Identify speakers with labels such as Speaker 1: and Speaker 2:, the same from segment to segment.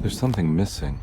Speaker 1: There's something missing.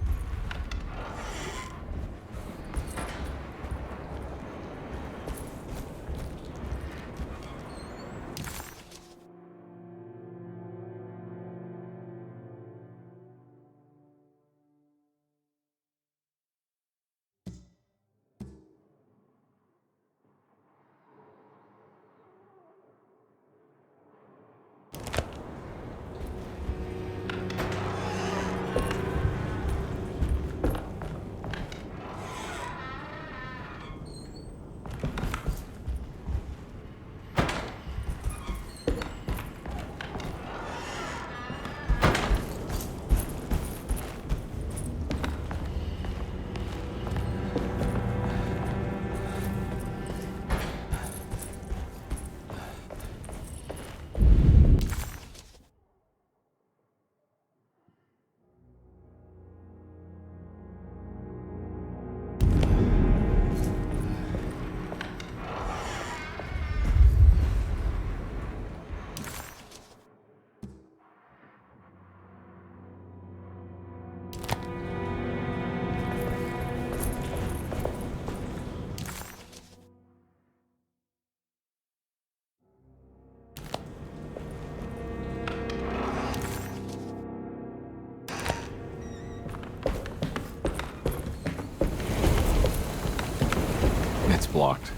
Speaker 1: It's blocked.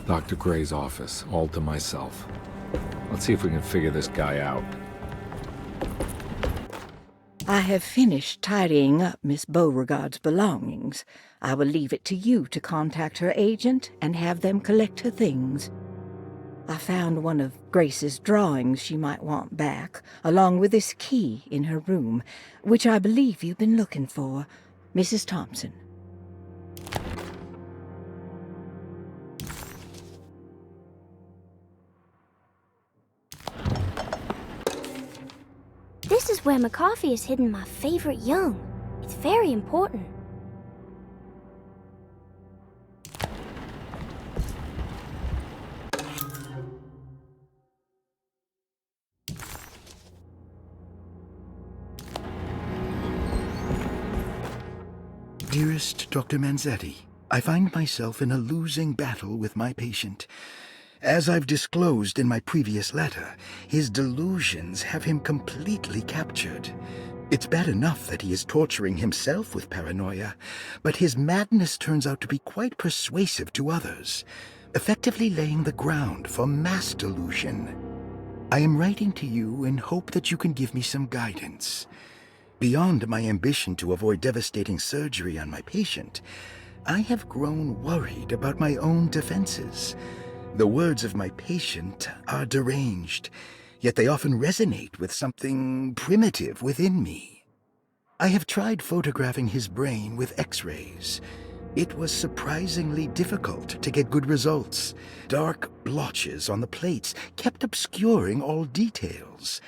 Speaker 1: Dr. Gray's office, all to myself. Let's see if we can figure this guy out.
Speaker 2: I have finished tidying up Miss Beauregard's belongings. I will leave it to you to contact her agent and have them collect her things. I found one of Grace's drawings she might want back, along with this key in her room, which I believe you've been looking for. Mrs. Thompson.
Speaker 3: This is where McCoffey has hidden my favorite young. It's very important.
Speaker 4: Dearest Dr. Manzetti, I find myself in a losing battle with my patient. As I've disclosed in my previous letter, his delusions have him completely captured. It's bad enough that he is torturing himself with paranoia, but his madness turns out to be quite persuasive to others, effectively laying the ground for mass delusion. I am writing to you in hope that you can give me some guidance. Beyond my ambition to avoid devastating surgery on my patient, I have grown worried about my own defenses. The words of my patient are deranged, yet they often resonate with something primitive within me. I have tried photographing his brain with X-rays. It was surprisingly difficult to get good results. Dark blotches on the plates kept obscuring all details.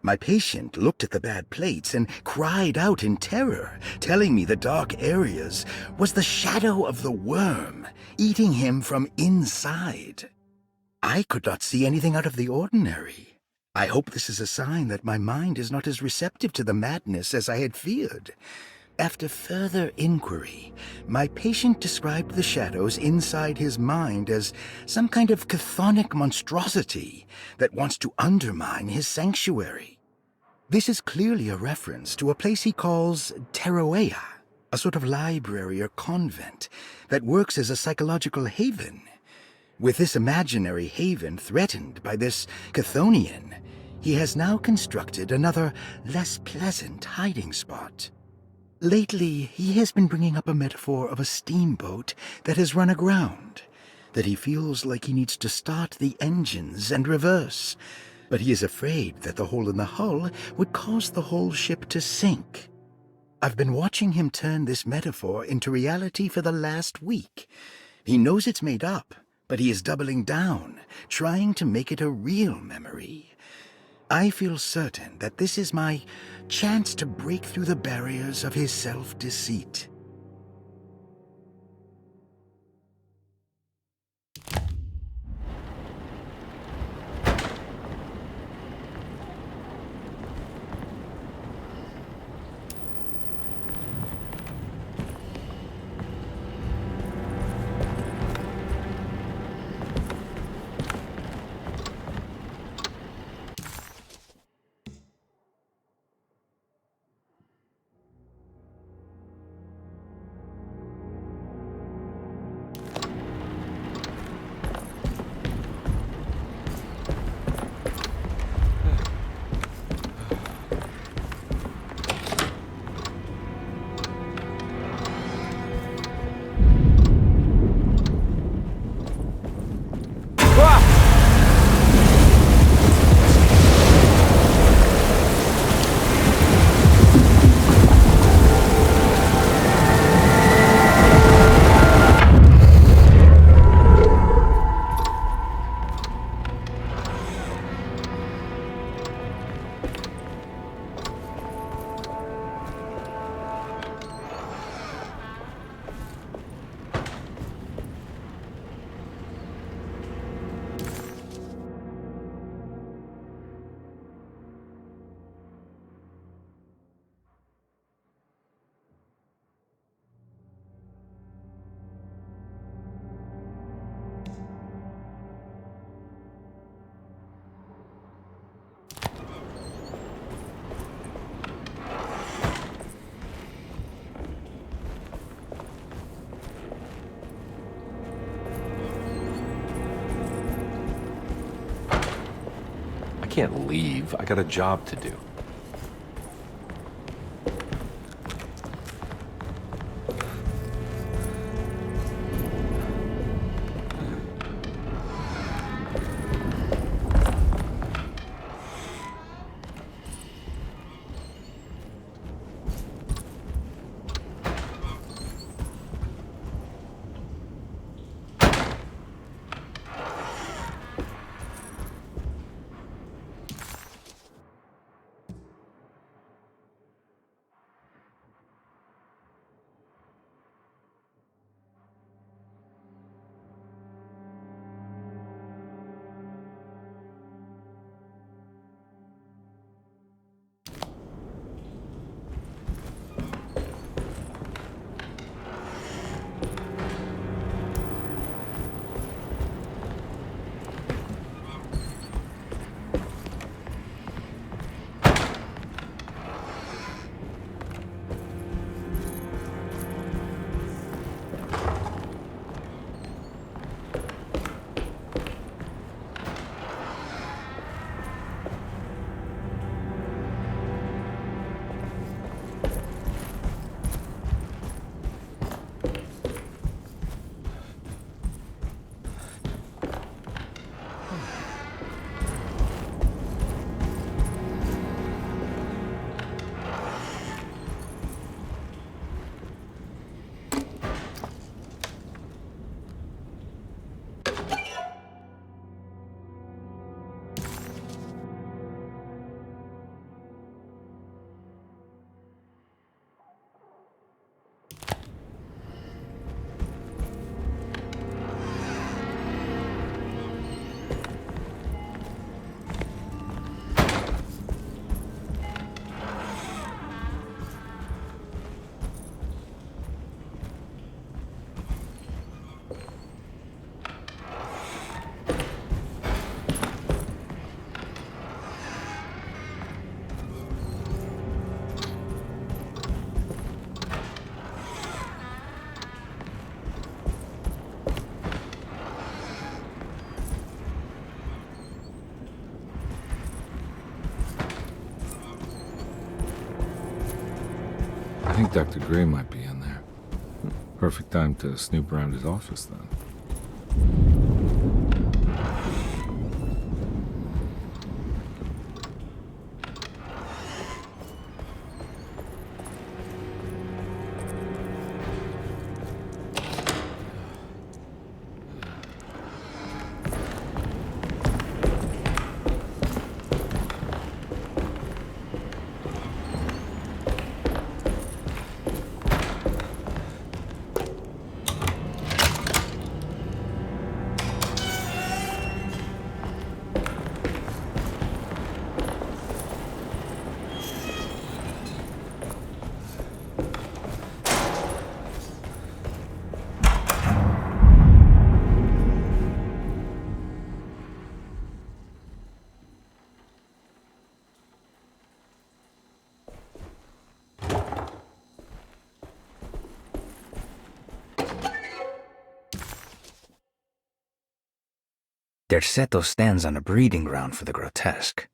Speaker 4: My patient looked at the bad plates and cried out in terror, telling me the dark areas was the shadow of the worm, eating him from inside. I could not see anything out of the ordinary. I hope this is a sign that my mind is not as receptive to the madness as I had feared. After further inquiry, my patient described the shadows inside his mind as some kind of chthonic monstrosity that wants to undermine his sanctuary. This is clearly a reference to a place he calls Teroea, a sort of library or convent that works as a psychological haven. With this imaginary haven threatened by this Chthonian, he has now constructed another, less pleasant hiding spot. Lately, he has been bringing up a metaphor of a steamboat that has run aground, that he feels like he needs to start the engines and reverse, but he is afraid that the hole in the hull would cause the whole ship to sink. I've been watching him turn this metaphor into reality for the last week. He knows it's made up, but he is doubling down, trying to make it a real memory. I feel certain that this is my chance to break through the barriers of his self-deceit.
Speaker 5: I can't leave. I got a job to do.
Speaker 1: think Dr. Gray might be in there. Perfect time to snoop around his office, then.
Speaker 6: Derceto stands on a breeding ground for the grotesque,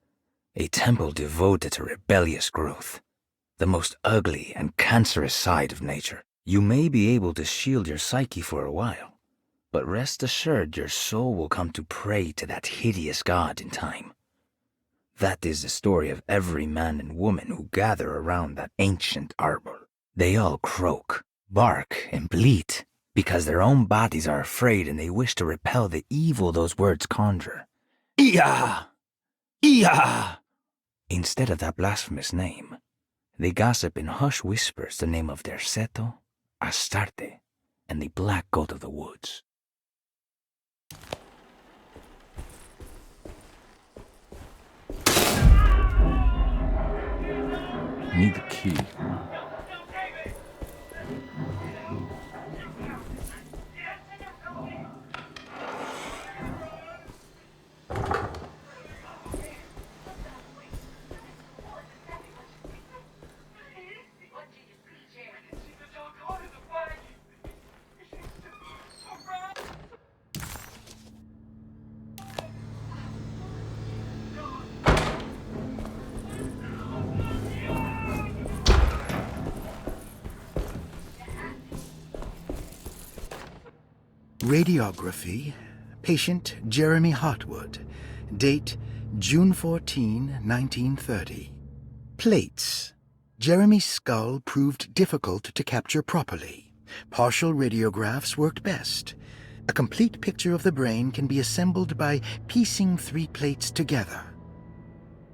Speaker 6: a temple devoted to rebellious growth, the most ugly and cancerous side of nature. You may be able to shield your psyche for a while, but rest assured your soul will come to pray to that hideous god in time. That is the story of every man and woman who gather around that ancient arbor. They all croak, bark, and bleat, because their own bodies are afraid and they wish to repel the evil those words conjure. Iya! Iya! Instead of that blasphemous name, they gossip in hushed whispers the name of Derceto, Astarte, and the black goat of the woods.
Speaker 1: Need the key.
Speaker 4: Radiography, patient Jeremy Hartwood, date June 14, 1930. Plates. Jeremy's skull proved difficult to capture properly. Partial radiographs worked best. A complete picture of the brain can be assembled by piecing 3 plates together.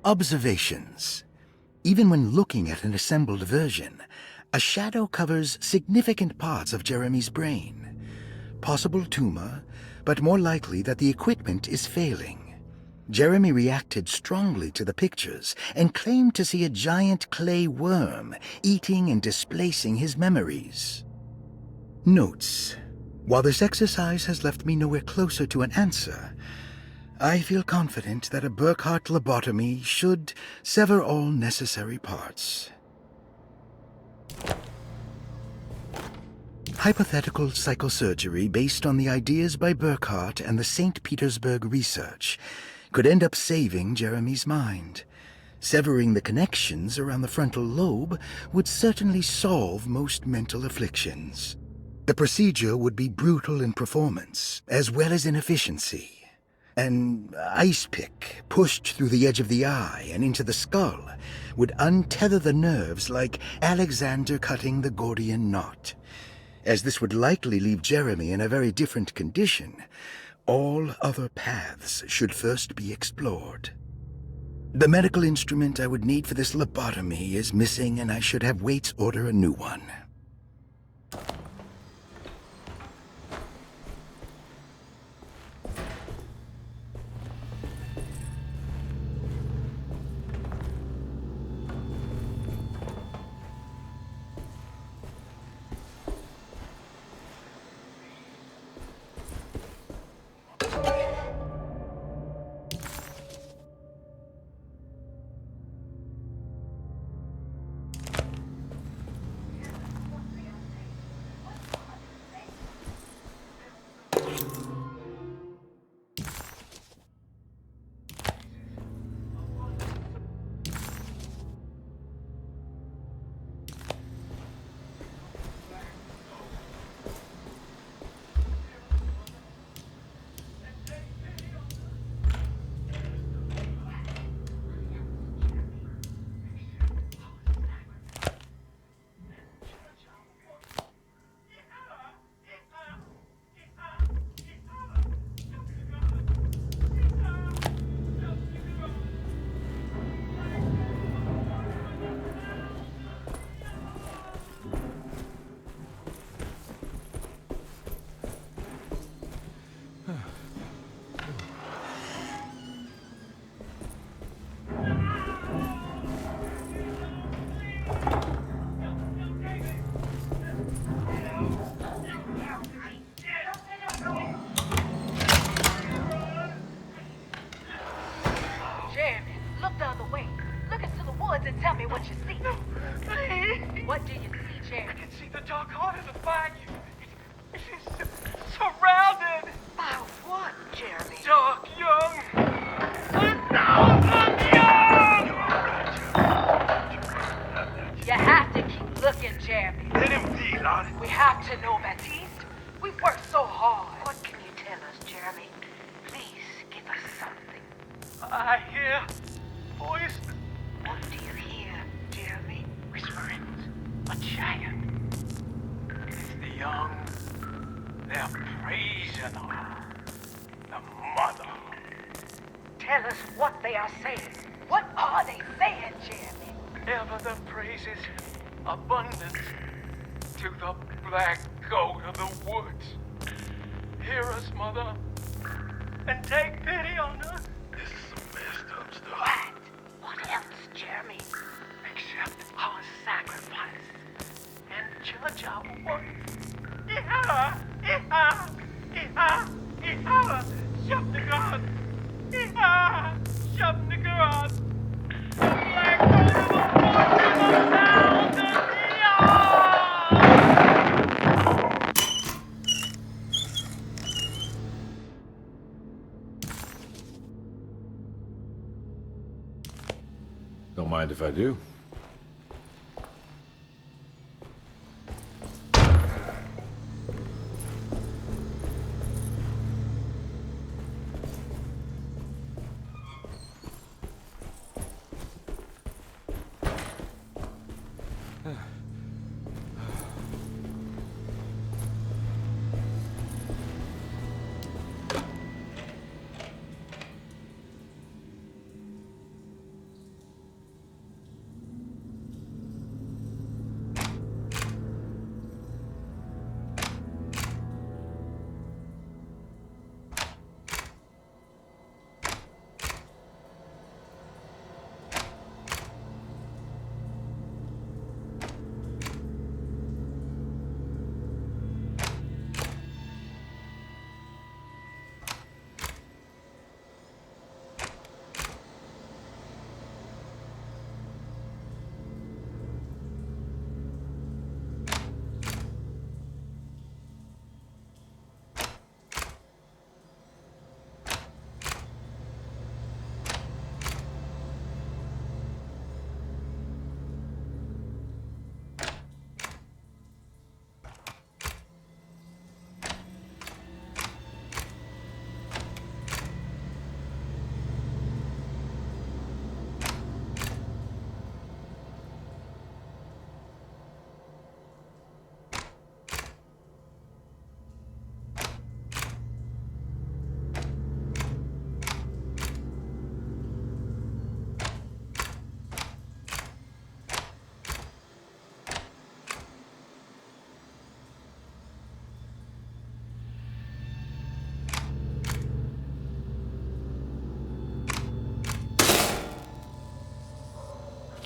Speaker 4: Observations. Even when looking at an assembled version, a shadow covers significant parts of Jeremy's brain. Possible tumor, but more likely that the equipment is failing. Jeremy reacted strongly to the pictures and claimed to see a giant clay worm eating and displacing his memories. Notes. While this exercise has left me nowhere closer to an answer, I feel confident that a Burkhardt lobotomy should sever all necessary parts. Hypothetical psychosurgery based on the ideas by Burkhardt and the St. Petersburg research could end up saving Jeremy's mind. Severing the connections around the frontal lobe would certainly solve most mental afflictions. The procedure would be brutal in performance, as well as in efficiency. An ice pick pushed through the edge of the eye and into the skull would untether the nerves like Alexander cutting the Gordian knot. As this would likely leave Jeremy in a very different condition, all other paths should first be explored. The medical instrument I would need for this lobotomy is missing, and I should have Waits order a new one.
Speaker 7: They're praising her. The mother.
Speaker 2: Tell us what they are saying. What are they saying, Jeremy?
Speaker 7: Ever the praises, abundance to the black goat of the woods. Hear us, mother, and take pity on us.
Speaker 8: This is some messed up stuff.
Speaker 2: What else, Jeremy?
Speaker 7: Accept our sacrifice and judge our works. Iha! Iha! Iha! Iha! Shubnagarth! Iha! Shubnagarth! The black goat of the woods is a thousand
Speaker 1: Don't mind if I do.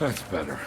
Speaker 1: That's better.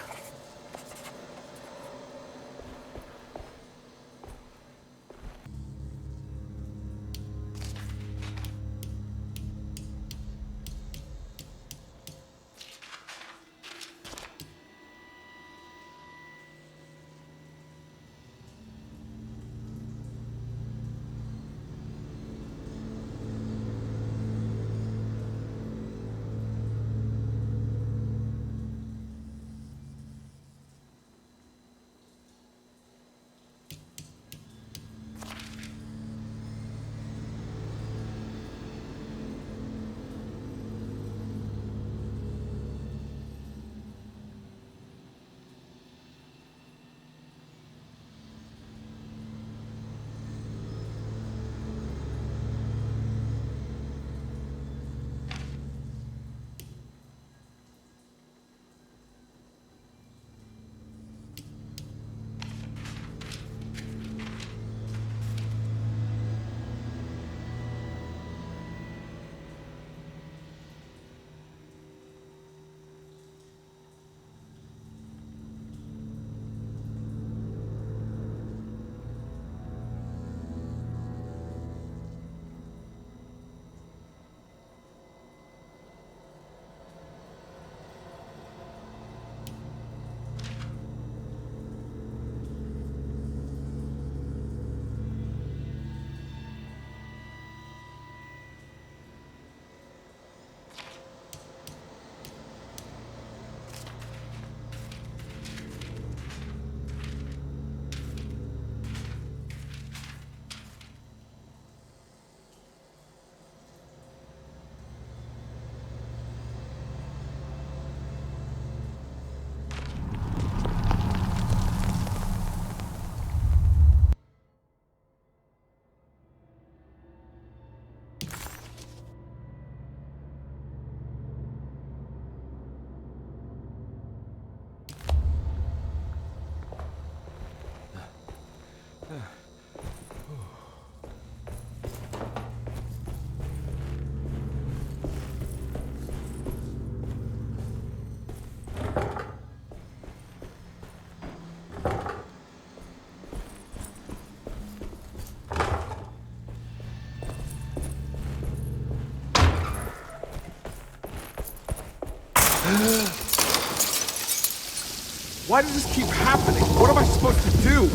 Speaker 1: Why does this keep happening? What am I supposed to do?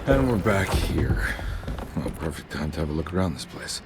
Speaker 1: And we're back here. Well, perfect time to have a look around this place.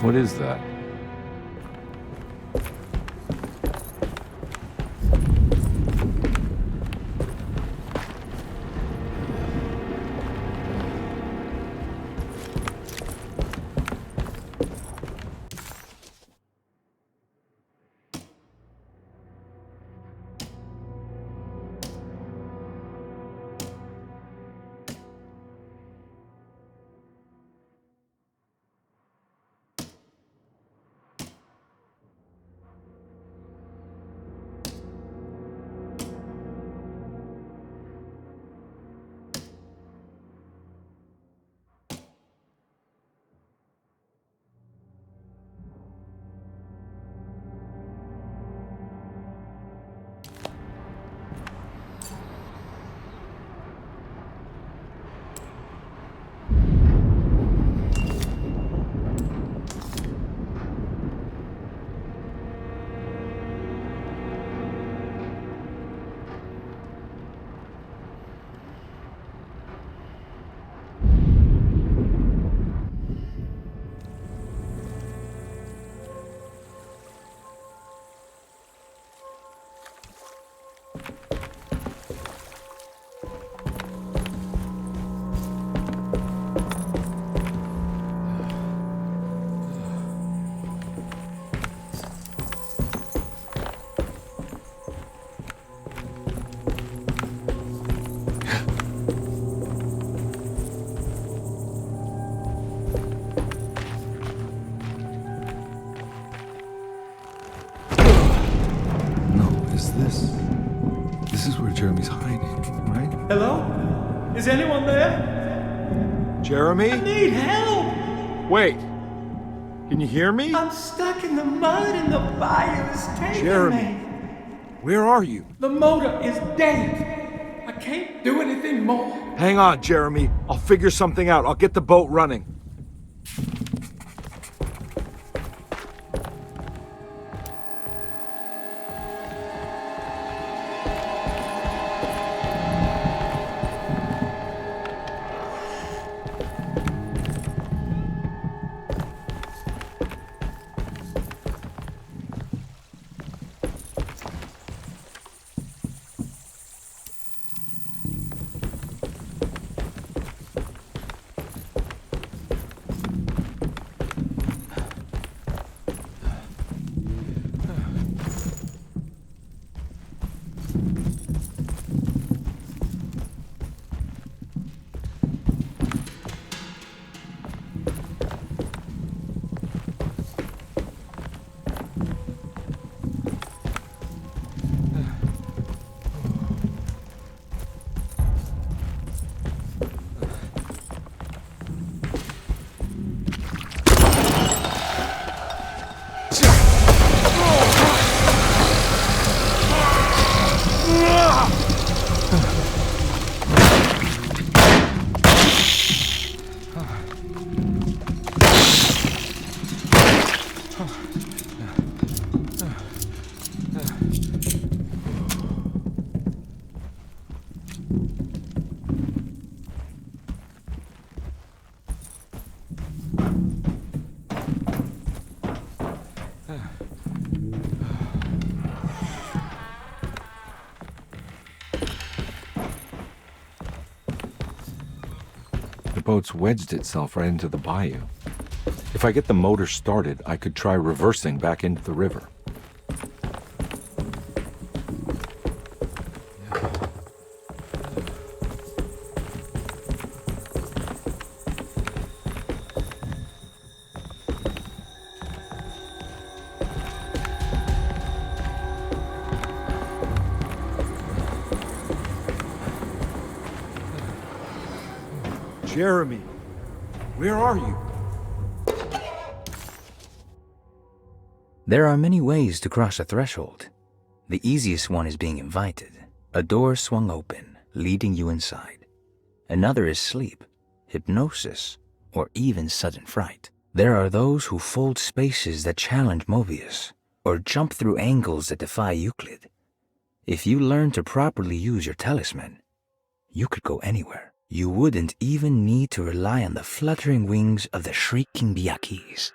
Speaker 1: What is that? This is where Jeremy's hiding, right?
Speaker 7: Hello? Is anyone there?
Speaker 1: Jeremy?
Speaker 7: I need help!
Speaker 1: Wait! Can you hear me?
Speaker 7: I'm stuck in the mud and the fire is taking
Speaker 1: Jeremy.
Speaker 7: me.
Speaker 1: Where are you?
Speaker 7: The motor is dead. I can't do anything more.
Speaker 1: Hang on, Jeremy. I'll figure something out. I'll get the boat running.
Speaker 5: The boat's wedged itself right into the bayou. If I get the motor started, I could try reversing back into the river.
Speaker 1: Jeremy, where are you?
Speaker 6: There are many ways to cross a threshold. The easiest one is being invited. A door swung open, leading you inside. Another is sleep, hypnosis, or even sudden fright. There are those who fold spaces that challenge Mobius, or jump through angles that defy Euclid. If you learn to properly use your talisman, you could go anywhere. You wouldn't even need to rely on the fluttering wings of the shrieking Byakis.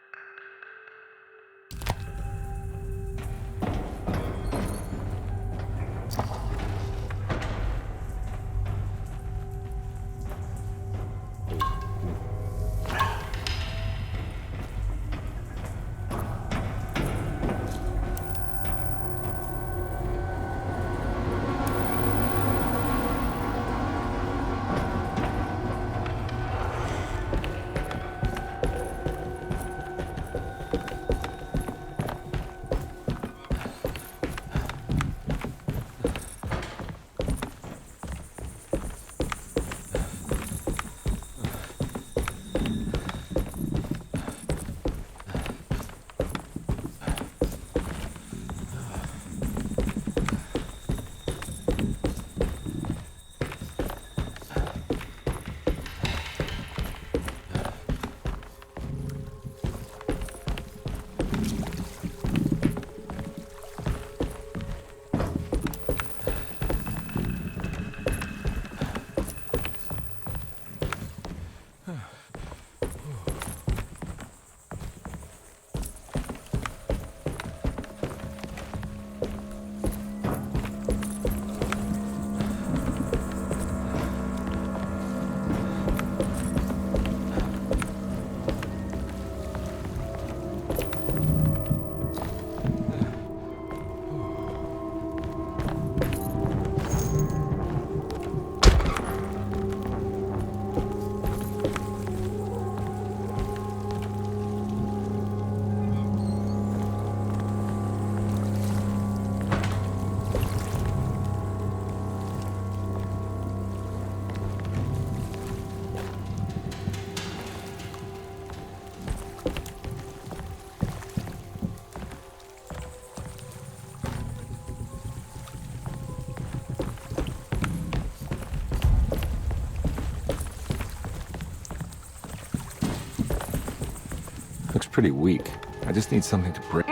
Speaker 5: Looks pretty weak. I just need something to break.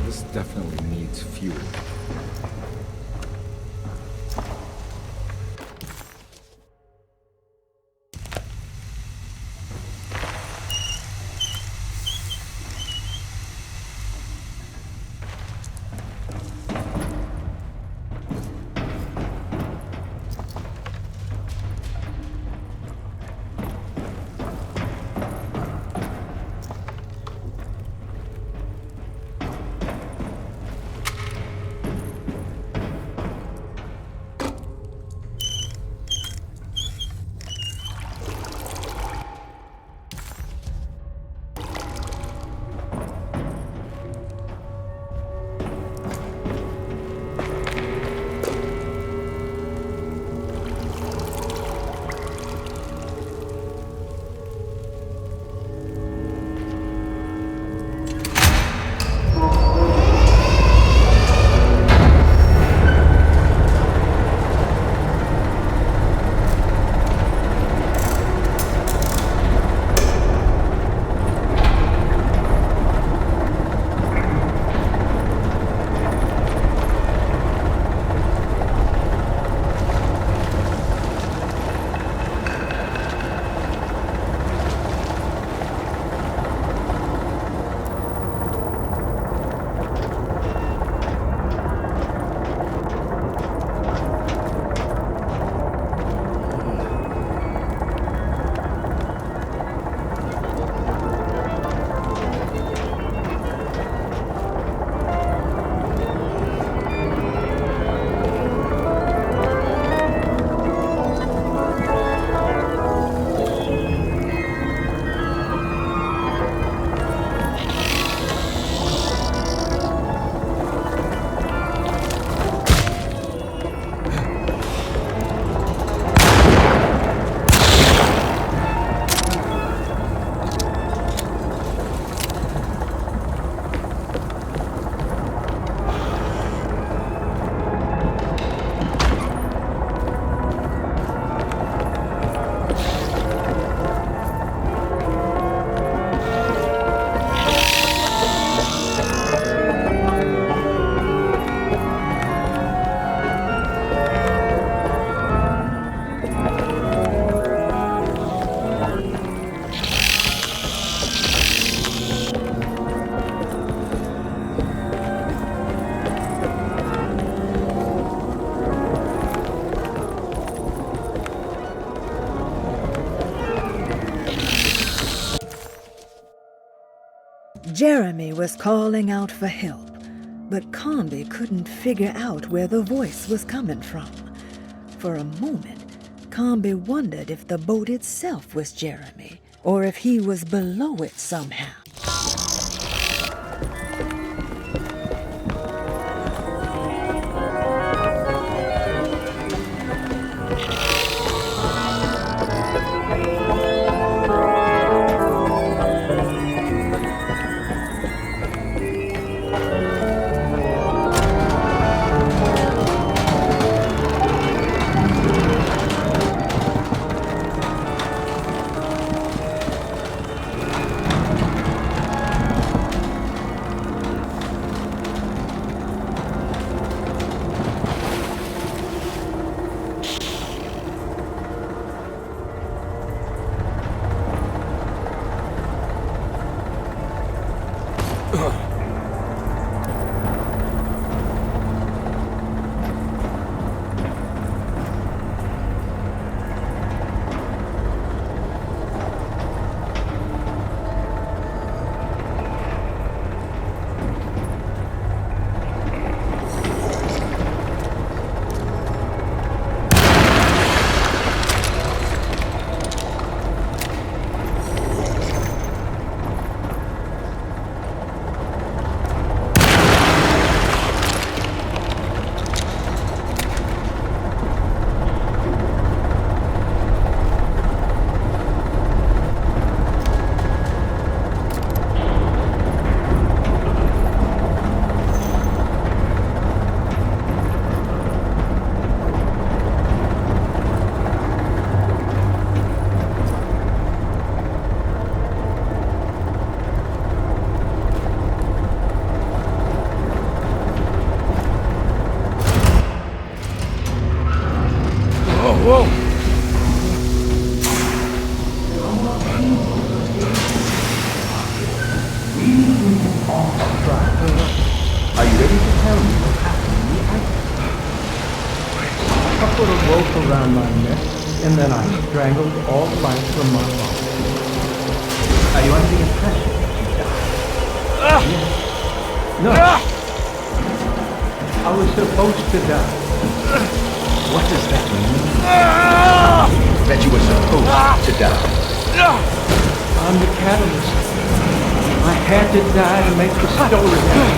Speaker 1: This definitely needs fuel.
Speaker 9: Jeremy was calling out for help, but Combi couldn't figure out where the voice was coming from. For a moment, Combi wondered if the boat itself was Jeremy, or if he was below it somehow.
Speaker 1: Whoa!
Speaker 7: Are you ready to tell me what happened to me? I put a rope around my neck, and then I strangled all life from my body. Are you under the impression that you died? Yes. No. I was supposed to die. What does that mean?
Speaker 4: That you were supposed to die.
Speaker 7: I'm the catalyst. I had to die to make the story happen.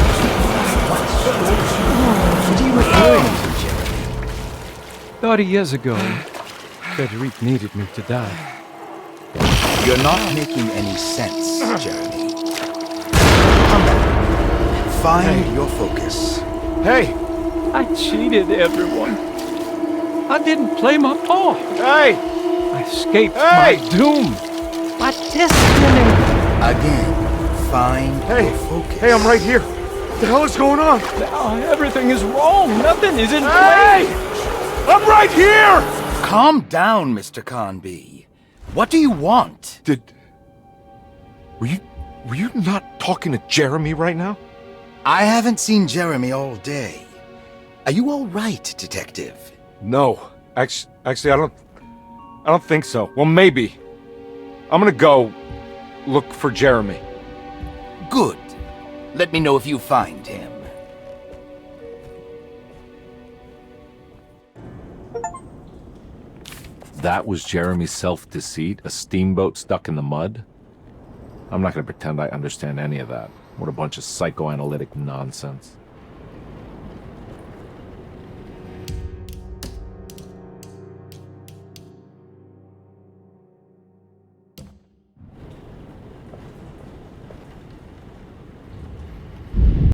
Speaker 4: What are you referring to, Jeremy?
Speaker 7: 30 years ago, Frederic needed me to die.
Speaker 4: You're not making any sense, Jeremy. Come back. Find your focus.
Speaker 1: Hey!
Speaker 7: I cheated everyone. I didn't play my part.
Speaker 1: Hey!
Speaker 7: I escaped my doom. My destiny.
Speaker 4: Again, find your focus.
Speaker 1: Hey, I'm right here. What the hell is going on?
Speaker 7: Now everything is wrong. Nothing is in
Speaker 1: Hey!
Speaker 7: place.
Speaker 1: I'm right here!
Speaker 4: Calm down, Mr. Conby. What do you want?
Speaker 1: Were you not talking to Jeremy right now?
Speaker 4: I haven't seen Jeremy all day. Are you all right, Detective?
Speaker 1: No. Actually, I don't think so. Well, maybe. I'm gonna go look for Jeremy.
Speaker 4: Good. Let me know if you find him.
Speaker 5: That was Jeremy's self-deceit? A steamboat stuck in the mud? I'm not gonna pretend I understand any of that. What a bunch of psychoanalytic nonsense.